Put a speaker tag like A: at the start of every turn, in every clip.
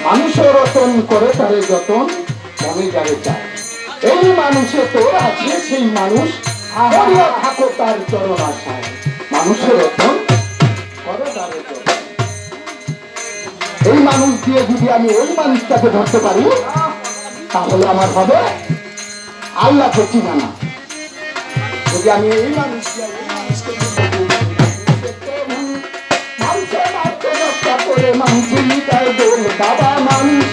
A: মানুষের রতন করে তারে যতন মনে যাবে চায়। এই মানুষে তোর আছে সেই মানুষ করিয়া থাকো তার চরণ আশায়। মানুষের রতন করে তারে যতন। এই মানুষ দিয়ে যদি আমি ওই মানুষটাকে ধরতে পারি তাহলে আমার হবে আল্লাহকে চিনা না। যদি আমি এই মানুষ বাবা মানুষ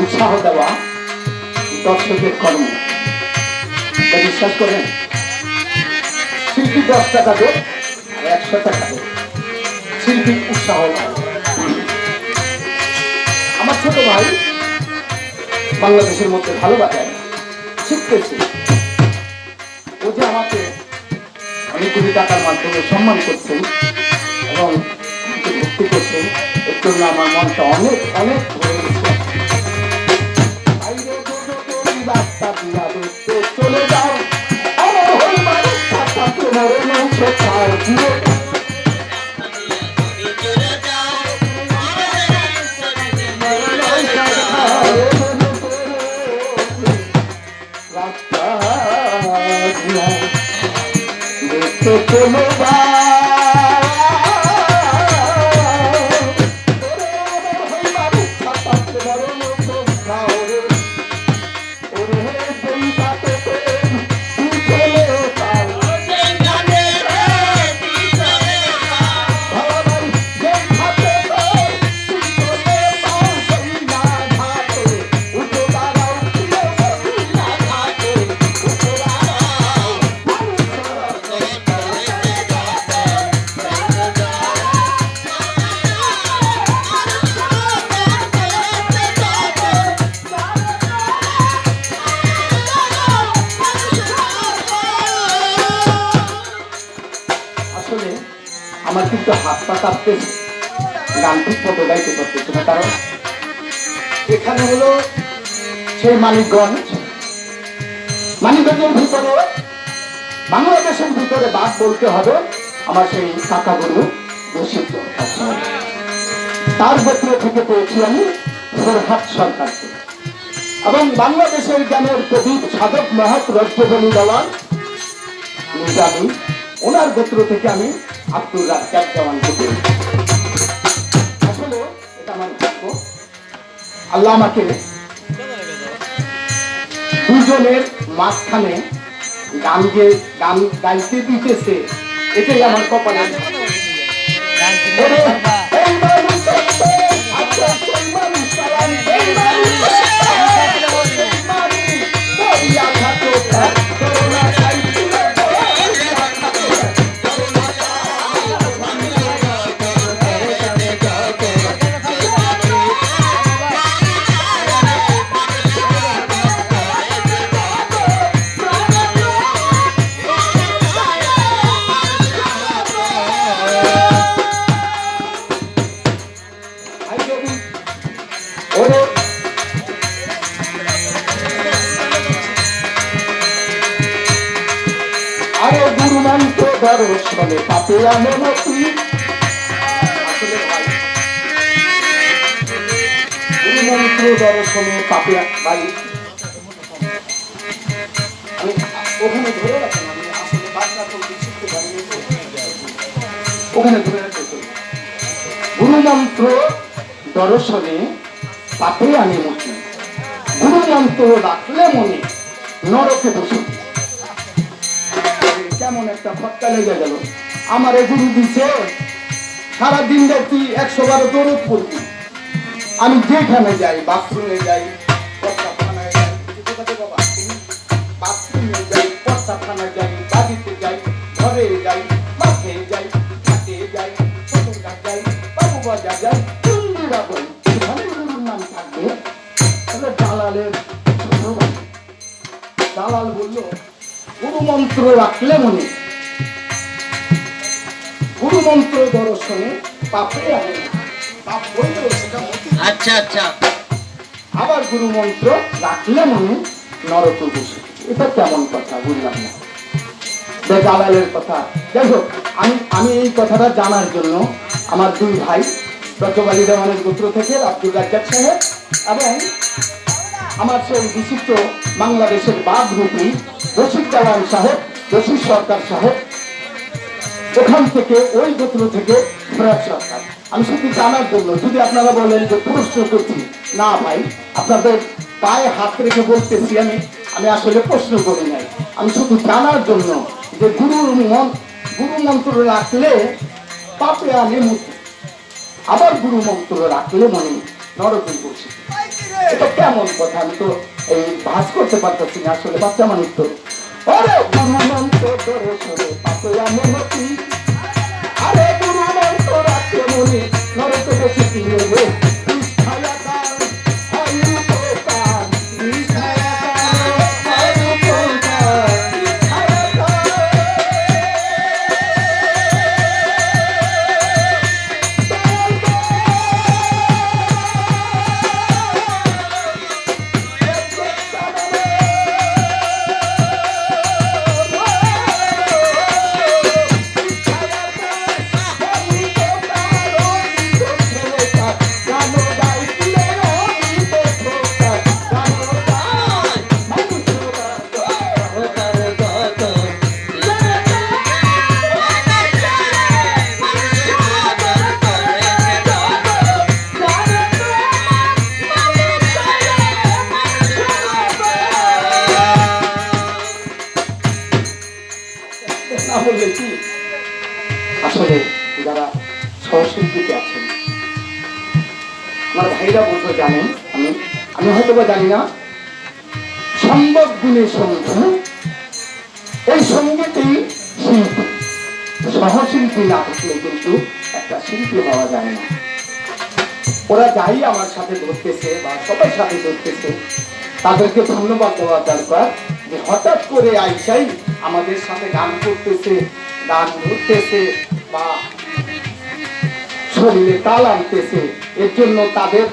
A: উৎসাহ দেওয়া দর্শকের কর্ম। বিশ্বাস করেন শিল্পী 10 টাকা দেয় আর 100 টাকা দেয়, শিল্পী উৎসাহ। আমার ছোট ভাই বাংলাদেশের মধ্যে ভালো বাজায় শিখতেছে, ও যে আমাকে অনেক কোটি টাকার মাধ্যমে সম্মান করছেন এবং ভক্তি করছেন, এর জন্য আমার মনটা অনেক অনেক ভরে গেছে। চলে যাও আমার কিন্তু হাত পা কাঁপতেছে, গান ঠিক মতো গাইতে পারতেছে না। কারণ এখানে হলো সেই মানিকগঞ্জের ভিতরে বাংলাদেশের ভিতরে বাদ বলতে হবে আমার সেই কাকা গুরু রশিদ, তার গোত্র থেকে পেয়েছি আমি ফরহাদ সরকারকে, এবং বাংলাদেশের জ্ঞানের প্রদীপ সাধক মহৎ রজ্জবলী দেওয়ান নিজামী, ওনার গোত্র থেকে আমি আব্দুর রাজ্জাক দেওয়ানকে পেয়েছি। আসলে আল্লাহ আমাকে দুজনের মাঝখানে গান গাইতে দিতেছে, এটাই আমার কপালে। এই মানুষ আচ্ছা সেই মানুষ এই মানুষ আরে গুরু মন্ত্র দর্শনে পাপে আনে মতি। আসলে ভাই গুরু মন্ত্র দর্শনে পাপে ভাই আমি ওখানে ধরে রাখেন, আমি আসলে বাচ্চা তো শিখতে পারিনি, ওখানে ধরে রাখতে। গুরু মন্ত্র দর্শনে পাপে আনে মতি, গুরু মন্ত্র রাখলে মনে নরকে বসে। কেমন একটা ফটকা লেগে গেল। আমার গুরু দিছে সারাদিন দেখি 112 দরুদ পড়বি। আমি যেখানে যাই, বাথরুমে যাই, পর্দাখানায় যাই, বাথরুমে যাই, পর্দাখানায় যাই, বাড়িতে যাই, ঘরে যাই, মাঠে যাই, ঘাটে যাই, ছোটঘাট যাই, বাবু বাজার যাই, চুন্ডিরা বই, এখানে গুরুর নাম থাকবে। দালালের ছোট ভাই দালাল বলল গুরু মন্ত্র রাখলে মনে, গুরু মন্ত্র দর্শনে পাপে আনে। পাপ বলল সেটা মতি। আচ্ছা আচ্ছা। আবার গুরু মন্ত্র রাখলে মনে নরকে বসে, এটা কেমন কথা বুঝলাম না। দালালের কথা। যাই হোক, আমি এই কথাটা জানার জন্য আমার দুই ভাই রজব আলী দেওয়ানের গোত্র থেকে আব্দুল রাজ্জাক সাহেব এবং আমার সেই বিশিষ্ট বাংলাদেশের বাঘরূপী রশিদ দেওয়ান সাহেব, রশিদ সরকার সাহেব, ওখান থেকে ওই গোত্র থেকে ফরাজ সরকার। আমি শুধু জানার জন্য, যদি আপনারা বলেন যে প্রশ্ন করছি, না ভাই আপনাদের পায়ে হাত রেখে বলতেছি, আমি আসলে প্রশ্ন করি নাই। আমি শুধু জানার জন্য যে গুরু মন্ত্র রাখলে পাপে আনে মুক্তি, আবার গুরু মন্ত্র রাখলে মনে নরকে বসে, এটা কেমন কথা? আমি তো এই ভাস করতে পারতেছি না, আসলে বাচ্চা মানুষ তো। আরে গুরু মন্ত্র দর্শনে পাপে আনে মুক্তি, আরে গুরু মন্ত্র রাখলে মনে নরকে বসে। আসলে যারা সহশিল্পীতে আছেন আমার ভাইরা বোধ জানেন, আমি হয়তো বা জানি না, সম্ভব গুণের সঙ্গে এই সঙ্গীতেই শিল্পী। সহশিল্পী না থাকলে কিন্তু একটা শিল্পী হওয়া যায় না। ওরা যাই আমার সাথে ধরতেছে বা সবার সাথে ধরতেছে, তাদেরকে ধন্যবাদ দেওয়া দরকার যে হঠাৎ করে আইসাই আমাদের সাথে গান করতেছে, গান ধরতেছে বা শরীরে তাল আনতেছে। এর জন্য তাদের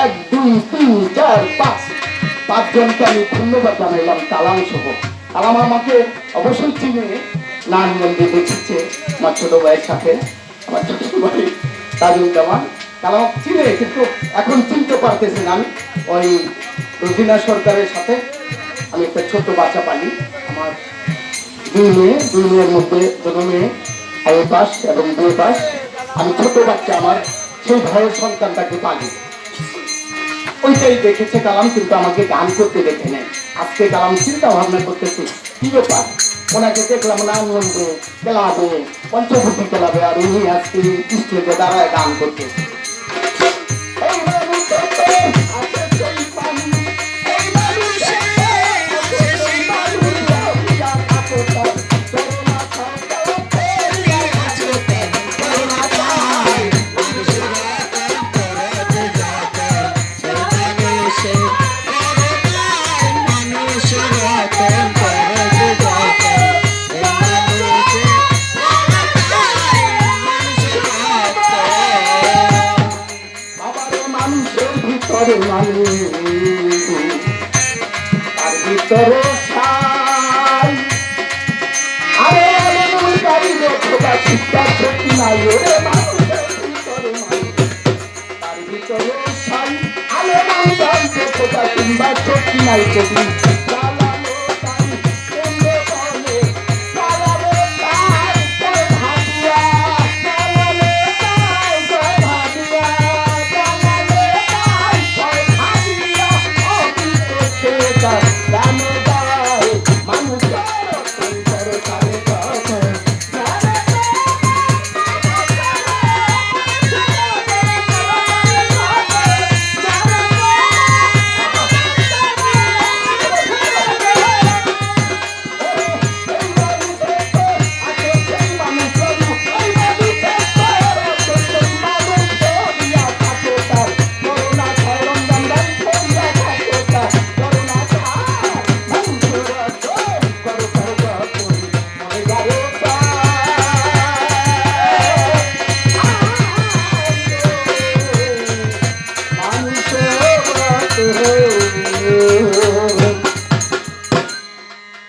A: 1 2 3 4 5 পাঁচজনকে আমি ধন্যবাদ জানাইলাম, কালাম সহ। কালাম আমাকে অবশ্যই চিনে, নারায়ণগঞ্জে দেখেছে আমার ছোট ভাইয়ের সাথে, আমার ছোট ভাই তাজুল জামান। কালাম চিনে, কিন্তু এখন চিনতে পারতেছে না। আমি ওই রোজিনা সরকারের সাথে আমি একটা ছোট বাচ্চা পালি। আমার 2 মেয়ের মধ্যে 2 মেয়ে আই পাস এবং 2 পাস। আমি ছোট বাচ্চা, আমার সেই ভাইয়ের সন্তানটাকে পালি। ওইটাই দেখেছে কালাম, কিন্তু আমাকে গান করতে দেখে নেই। আজকে কালাম চিন্তা ভাবনা করতেছে কি ব্যাপার, ওনাকে দেখলাম নারায়ণগঞ্জে ক্লাবে, পঞ্চবটি ক্লাবে, আর উনি আজকে স্টেজে দাঁড়ায় গান করতেছে। এই মানুষের তো আছে সেই মানুষ, এই মানুষের আছে সেই মানুষ, রহিয়া থাকো তার করুণা ছায়া, রহিয়া থাকো তার করুণা ছায়া। বাবারে মানুষের ভিতরে মানুষ, তার ভিতরে ছাই। আরে আলো গাড়ি খোদা চিন্তা শক্তি নাই, ওরে মানুষের ভিতরে মানুষ, তার ভিতরে ছাই। আলো গাড়ি খোদা চিন্তা শক্তি নাই, যদি জ্বালানো তাই কেন্দ্রে বলে, জ্বালানো তাই জয় ভাবিয়া, জ্বালানো তাই জয় ভাবিয়া, জ্বালানো তাই জয় ভাবিয়া, অমৃত খেয়ে তার প্রাণ যায়। মানুষের ভিতরে তারে কথা, মানুষের